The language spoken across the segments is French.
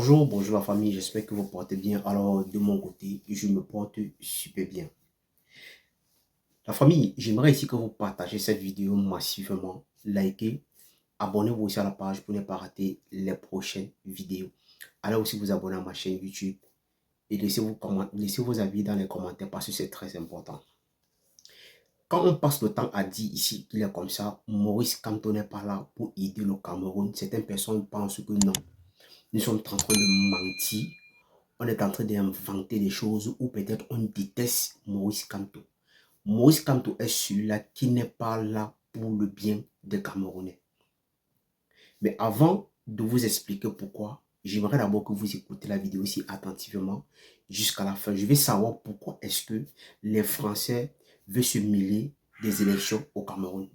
Bonjour, bonjour la famille, j'espère que vous portez bien. Alors, de mon côté, je me porte super bien. La famille, j'aimerais ici que vous partagez cette vidéo massivement, likez, abonnez-vous aussi à la page pour ne pas rater les prochaines vidéos. Allez aussi vous abonner à ma chaîne YouTube et laissez vos avis dans les commentaires parce que c'est très important. Quand on passe le temps à dire ici qu'il est comme ça, Maurice Kamto n'est pas là pour aider le Cameroun. Certaines personnes pensent que non. Nous sommes en train de mentir. On est en train d'inventer des choses ou peut-être on déteste Maurice Kamto. Maurice Kamto est celui-là qui n'est pas là pour le bien des Camerounais. Mais avant de vous expliquer pourquoi, j'aimerais d'abord que vous écoutez la vidéo aussi attentivement jusqu'à la fin. Je vais savoir pourquoi est-ce que les Français veulent se mêler des élections au Cameroun.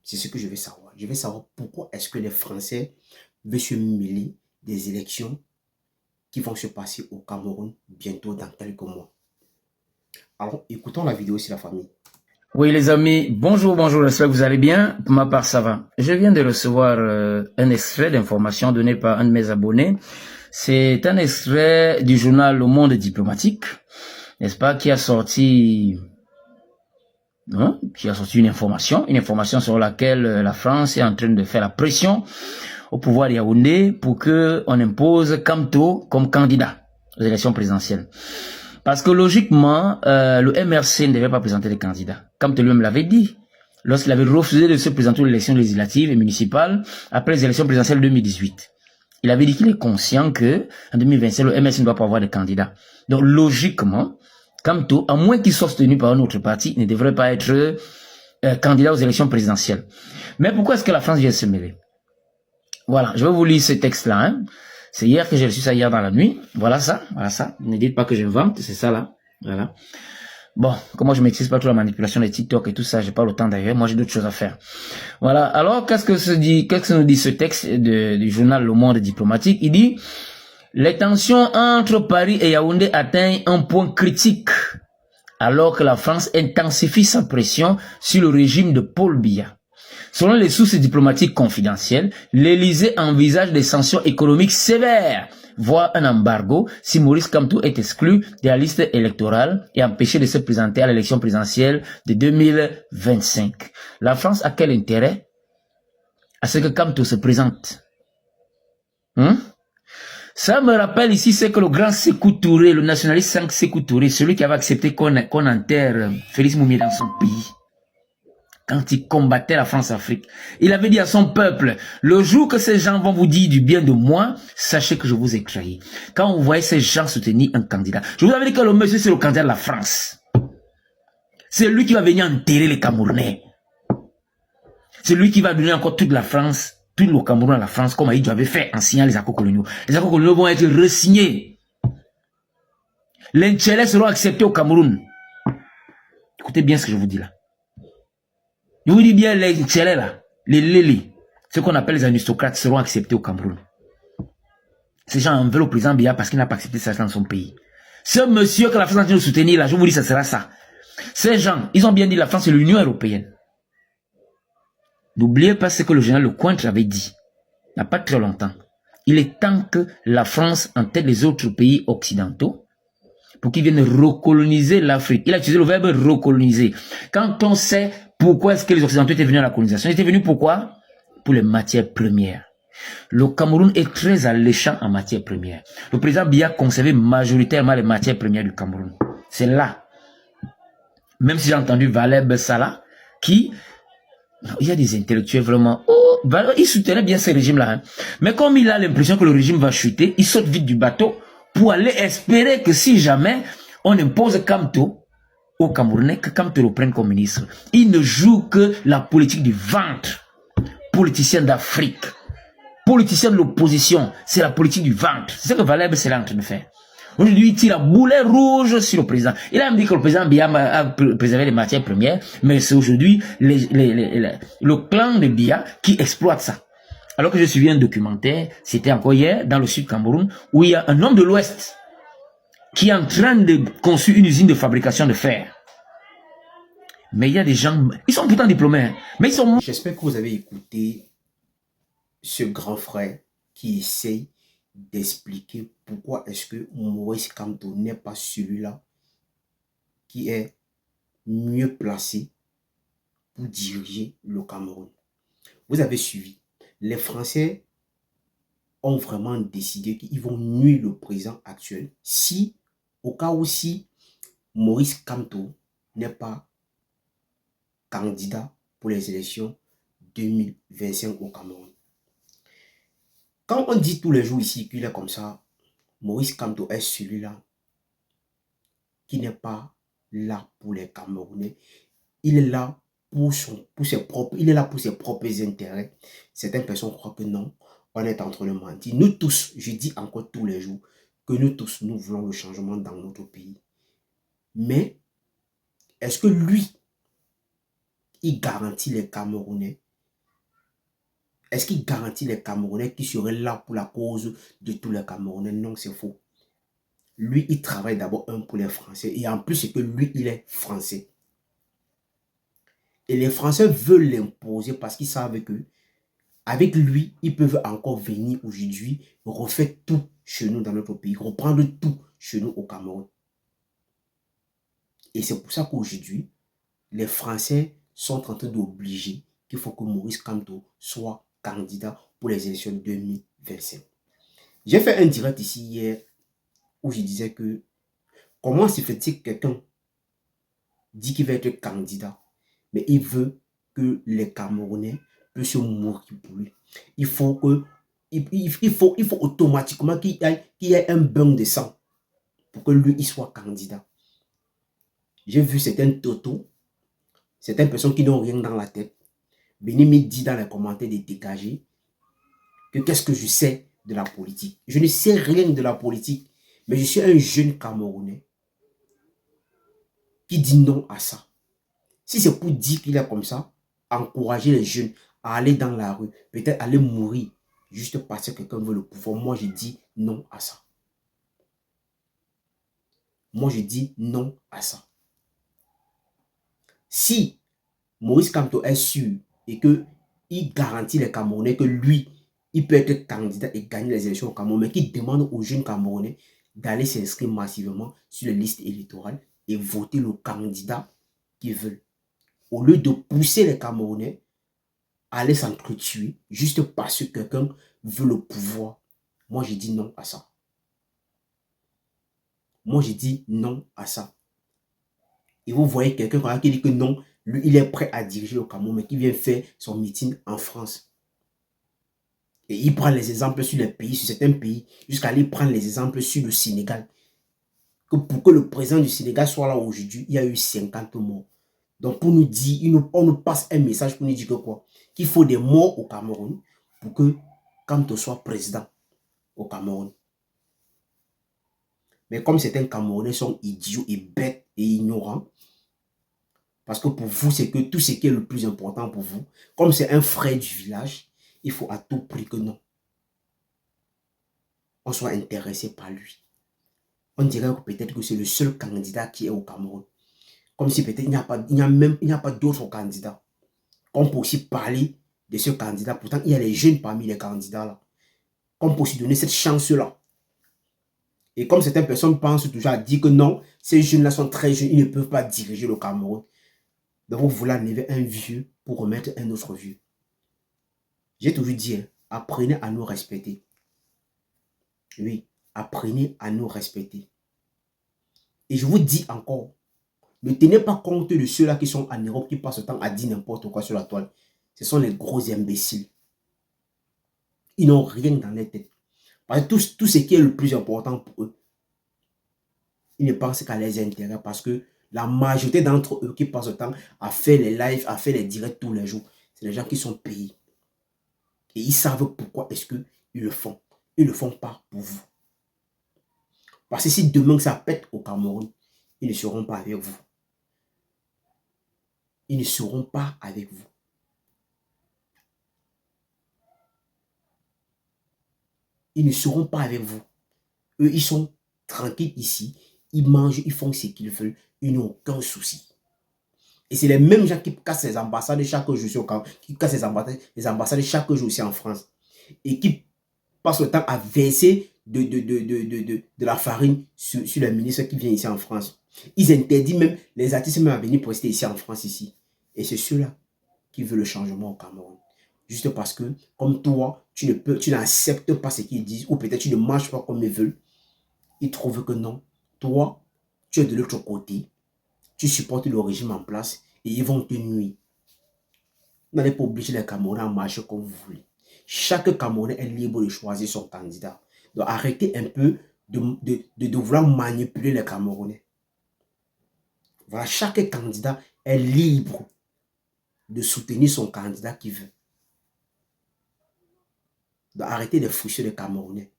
C'est ce que je vais savoir. Je vais savoir pourquoi est-ce que les Français veulent se mêler des élections qui vont se passer au Cameroun bientôt dans quelques mois. Alors, écoutons la vidéo sur la famille. Oui les amis, bonjour, j'espère que vous allez bien. Pour ma part, ça va. Je viens de recevoir un extrait d'information donné par un de mes abonnés. C'est un extrait du journal Le Monde Diplomatique, n'est-ce pas, qui a sorti une information sur laquelle la France est en train de faire la pression au pouvoir yaoundé pour que on impose Kamto comme candidat aux élections présidentielles. Parce que logiquement, le MRC ne devait pas présenter des candidats. Kamto lui-même l'avait dit, lorsqu'il avait refusé de se présenter aux élections législatives et municipales après les élections présidentielles 2018. Il avait dit qu'il est conscient que en 2027, le MRC ne doit pas avoir de candidats. Donc logiquement, Kamto, à moins qu'il soit soutenu par un autre parti, ne devrait pas être candidat aux élections présidentielles. Mais pourquoi est-ce que la France vient se mêler? Voilà, je vais vous lire ce texte-là. Hein. C'est hier que j'ai reçu ça, hier dans la nuit. Voilà ça. Ne dites pas que j'invente, c'est ça là. Voilà. Bon, comment je maîtrise pas toute la manipulation des TikTok et tout ça, j'ai pas le temps d'ailleurs. Moi, j'ai d'autres choses à faire. Voilà. Alors, qu'est-ce que nous dit ce texte du journal Le Monde Diplomatique? Il dit, les tensions entre Paris et Yaoundé atteignent un point critique, alors que la France intensifie sa pression sur le régime de Paul Biya. Selon les sources diplomatiques confidentielles, l'Élysée envisage des sanctions économiques sévères, voire un embargo, si Maurice Kamto est exclu de la liste électorale et empêché de se présenter à l'élection présidentielle de 2025. La France a quel intérêt à ce que Kamto se présente? Ça me rappelle ici, c'est que le grand Sékou Touré, le nationaliste Sékou Touré, celui qui avait accepté qu'on enterre Félix Moumi dans son pays, quand il combattait la France-Afrique. Il avait dit à son peuple, le jour que ces gens vont vous dire du bien de moi, sachez que je vous ai trahi. Quand vous voyez ces gens soutenir un candidat, je vous avais dit que le monsieur c'est le candidat de la France. C'est lui qui va venir enterrer les Camerounais. C'est lui qui va donner encore toute la France, tout le Cameroun à la France, comme Aïdjo avait fait en signant les accords coloniaux. Les accords coloniaux vont être re-signés. Les Ntchelé seront acceptés au Cameroun. Écoutez bien ce que je vous dis là. Je vous dis bien, les Ntchelé là, les Léli, ce qu'on appelle les aristocrates, seront acceptés au Cameroun. Ces gens en veulent au président Biya parce qu'il n'a pas accepté ça dans son pays. Ce monsieur que la France est en train de soutenir là, je vous dis, ça sera ça. Ces gens, ils ont bien dit la France et l'Union européenne. N'oubliez pas ce que le général Lecointre avait dit, il n'y a pas très longtemps. Il est temps que la France, en tête des autres pays occidentaux, pour qu'ils viennent recoloniser l'Afrique. Il a utilisé le verbe recoloniser. Quand on sait pourquoi est-ce que les Occidentaux étaient venus à la colonisation, ils étaient venus pourquoi? Pour les matières premières. Le Cameroun est très alléchant en matières premières. Le président Biya conservait majoritairement les matières premières du Cameroun. C'est là. Même si j'ai entendu Valeb Salah, qui... Il y a des intellectuels vraiment... Oh, il soutenait bien ce régime-là. Hein. Mais comme il a l'impression que le régime va chuter, il saute vite du bateau pour aller espérer que si jamais on impose Kamto aux Camerounais, que Kamto le prenne comme ministre. Il ne joue que la politique du ventre. Politicien d'Afrique. Politicien de l'opposition. C'est la politique du ventre. C'est ce que Valeb est en train de faire. Aujourd'hui, il tire à boulet rouge sur le président. Il a même dit que le président Biya a préservé les matières premières, mais c'est aujourd'hui le clan de Biya qui exploite ça. Alors que je suivi un documentaire, c'était encore hier, dans le sud Cameroun, où il y a un homme de l'Ouest qui est en train de construire une usine de fabrication de fer. Mais il y a des gens, ils sont pourtant diplômés, hein, mais ils sont... J'espère que vous avez écouté ce grand frère qui essaye d'expliquer pourquoi est-ce que Maurice Kamto n'est pas celui-là qui est mieux placé pour diriger le Cameroun. Vous avez suivi, les Français ont vraiment décidé qu'ils vont nuire le président actuel si, au cas où si Maurice Kamto n'est pas candidat pour les élections 2025 au Cameroun. Quand on dit tous les jours ici qu'il est comme ça, Maurice Kamto est celui-là qui n'est pas là pour les Camerounais. Il est là pour ses propres intérêts. Certaines personnes croient que non, on est en train de mentir. Nous tous, je dis encore tous les jours, que nous tous, nous voulons le changement dans notre pays. Mais, est-ce que lui, il garantit les Camerounais? Est-ce qu'il garantit les Camerounais qui seraient là pour la cause de tous les Camerounais? Non, c'est faux. Lui, il travaille d'abord pour les Français. Et en plus, c'est que lui, il est français. Et les Français veulent l'imposer parce qu'ils savent que avec lui, ils peuvent encore venir aujourd'hui, refaire tout chez nous dans notre pays, reprendre tout chez nous au Cameroun. Et c'est pour ça qu'aujourd'hui, les Français sont en train d'obliger qu'il faut que Maurice Kamto soit candidat pour les élections 2025. J'ai fait un direct ici hier où je disais que comment se fait-il que quelqu'un dit qu'il va être candidat, mais il veut que les Camerounais puissent se mourir pour lui. Il faut automatiquement qu'il y ait un bain de sang pour que lui il soit candidat. J'ai vu certains totos, certaines personnes qui n'ont rien dans la tête, venir me dire dans les commentaires de dégager que qu'est-ce que je sais de la politique. Je ne sais rien de la politique, mais je suis un jeune Camerounais qui dit non à ça. Si c'est pour dire qu'il est comme ça, encourager les jeunes à aller dans la rue, peut-être aller mourir, juste parce que quelqu'un veut le pouvoir, moi je dis non à ça. Moi je dis non à ça. Si Maurice Kamto est sûr et qu'il garantit les Camerounais que lui, il peut être candidat et gagner les élections au Cameroun, mais qu'il demande aux jeunes Camerounais d'aller s'inscrire massivement sur les listes électorales et voter le candidat qu'ils veulent. Au lieu de pousser les Camerounais à aller s'entretuer juste parce que quelqu'un veut le pouvoir, moi je dis non à ça. Moi je dis non à ça. Et vous voyez quelqu'un qui dit que non, lui il est prêt à diriger le Cameroun, mais qui vient faire son meeting en France. Et il prend les exemples sur les pays, sur certains pays, jusqu'à aller prendre les exemples sur le Sénégal. Que pour que le président du Sénégal soit là aujourd'hui, il y a eu 50 morts. Donc pour nous dire, on nous passe un message pour nous dire que quoi? Qu'il faut des morts au Cameroun pour que Kamto soit président au Cameroun. Mais comme certains Camerounais sont idiots et bêtes et ignorants, parce que pour vous, c'est que tout ce qui est le plus important pour vous, comme c'est un frère du village, il faut à tout prix que non, on soit intéressé par lui. On dirait que peut-être que c'est le seul candidat qui est au Cameroun. Comme si peut-être il n'y a pas d'autres candidats. On peut aussi parler de ce candidat. Pourtant, il y a les jeunes parmi les candidats là. On peut aussi donner cette chance-là. Et comme certaines personnes pensent toujours à dire que non, ces jeunes-là sont très jeunes, ils ne peuvent pas diriger le Cameroun. Donc vous voulez enlever un vieux pour remettre un autre vieux. J'ai toujours dit, apprenez à nous respecter. Oui, apprenez à nous respecter. Et je vous dis encore, ne tenez pas compte de ceux-là qui sont en Europe, qui passent le temps à dire n'importe quoi sur la toile. Ce sont les gros imbéciles. Ils n'ont rien dans leur tête. Parce que tout ce qui est le plus important pour eux, ils ne pensent qu'à leurs intérêts. Parce que la majorité d'entre eux qui passent le temps à faire les lives, à faire les directs tous les jours, c'est les gens qui sont payés. Et ils savent pourquoi est-ce qu'ils le font. Ils ne le font pas pour vous. Parce que si demain ça pète au Cameroun, ils ne seront pas avec vous. Ils ne seront pas avec vous. Ils ne seront pas avec vous. Eux, ils sont tranquilles ici. Ils mangent, ils font ce qu'ils veulent. Ils n'ont aucun souci. Et c'est les mêmes gens qui cassent les ambassades chaque jour au Cameroun, qui cassent les ambassades chaque jour aussi en France. Et qui passe le temps à verser de la farine sur les ministres qui viennent ici en France. Ils interdisent même les artistes même à venir prester ici en France ici. Et c'est ceux-là qui veulent le changement au Cameroun. Juste parce que, comme toi, tu n'acceptes pas ce qu'ils disent, ou peut-être tu ne marches pas comme ils veulent. Ils trouvent que non. Toi, tu es de l'autre côté. Tu supportes le régime en place et ils vont te nuire. Vous n'allez pas obliger les Camerounais à marcher comme vous voulez. Chaque Camerounais est libre de choisir son candidat. Donc arrêtez un peu de vouloir manipuler les Camerounais. Voilà, chaque candidat est libre de soutenir son candidat qu'il veut. Donc arrêtez de frustrer les Camerounais.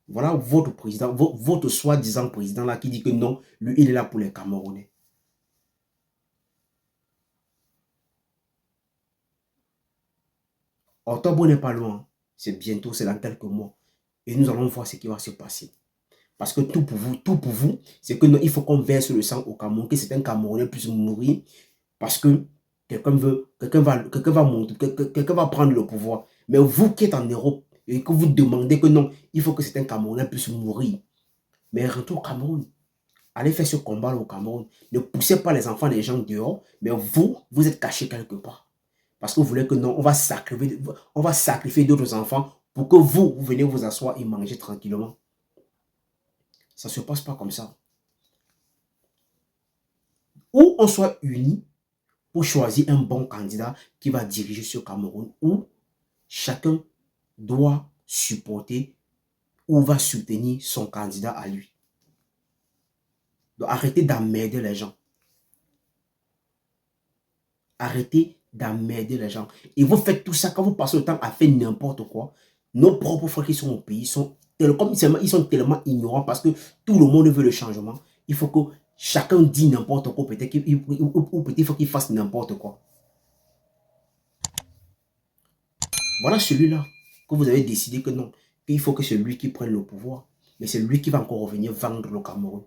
Voilà votre président, votre soi-disant président là qui dit que non, lui il est là pour les Camerounais. Octobre n'est pas loin, c'est bientôt, c'est dans quelques mois. Et nous allons voir ce qui va se passer. Parce que tout pour vous, c'est que non, il faut qu'on verse le sang au Cameroun, que certains Camerounais puissent mourir parce que quelqu'un va prendre le pouvoir. Mais vous qui êtes en Europe et que vous demandez que non, il faut que certains Camerounais puissent mourir. Mais rentrez au Cameroun. Allez faire ce combat au Cameroun. Ne poussez pas les enfants des gens dehors, mais vous êtes cachés quelque part. Parce que vous voulez que non, on va sacrifier d'autres enfants pour que vous venez vous asseoir et manger tranquillement. Ça ne se passe pas comme ça. Ou on soit unis pour choisir un bon candidat qui va diriger ce Cameroun, ou chacun doit supporter ou va soutenir son candidat à lui. Donc arrêtez d'emmerder les gens. Arrêtez d'emmerder les gens. Et vous faites tout ça quand vous passez le temps à faire n'importe quoi. Nos propres frères qui sont au pays sont tellement ignorants parce que tout le monde veut le changement. Il faut que chacun dise n'importe quoi. Peut-être qu'il faut qu'il fasse n'importe quoi. Voilà celui-là que vous avez décidé que non. Il faut que c'est lui qui prenne le pouvoir. Mais c'est lui qui va encore revenir vendre le Cameroun.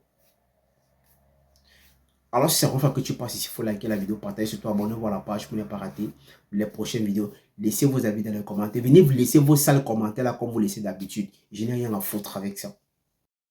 Alors si c'est la fois que tu passes ici, il faut liker la vidéo, partager surtout, abonnez-vous à la page pour ne pas rater les prochaines vidéos. Laissez vos avis dans les commentaires. Venez vous laisser vos sales commentaires là comme vous laissez d'habitude. Je n'ai rien à foutre avec ça.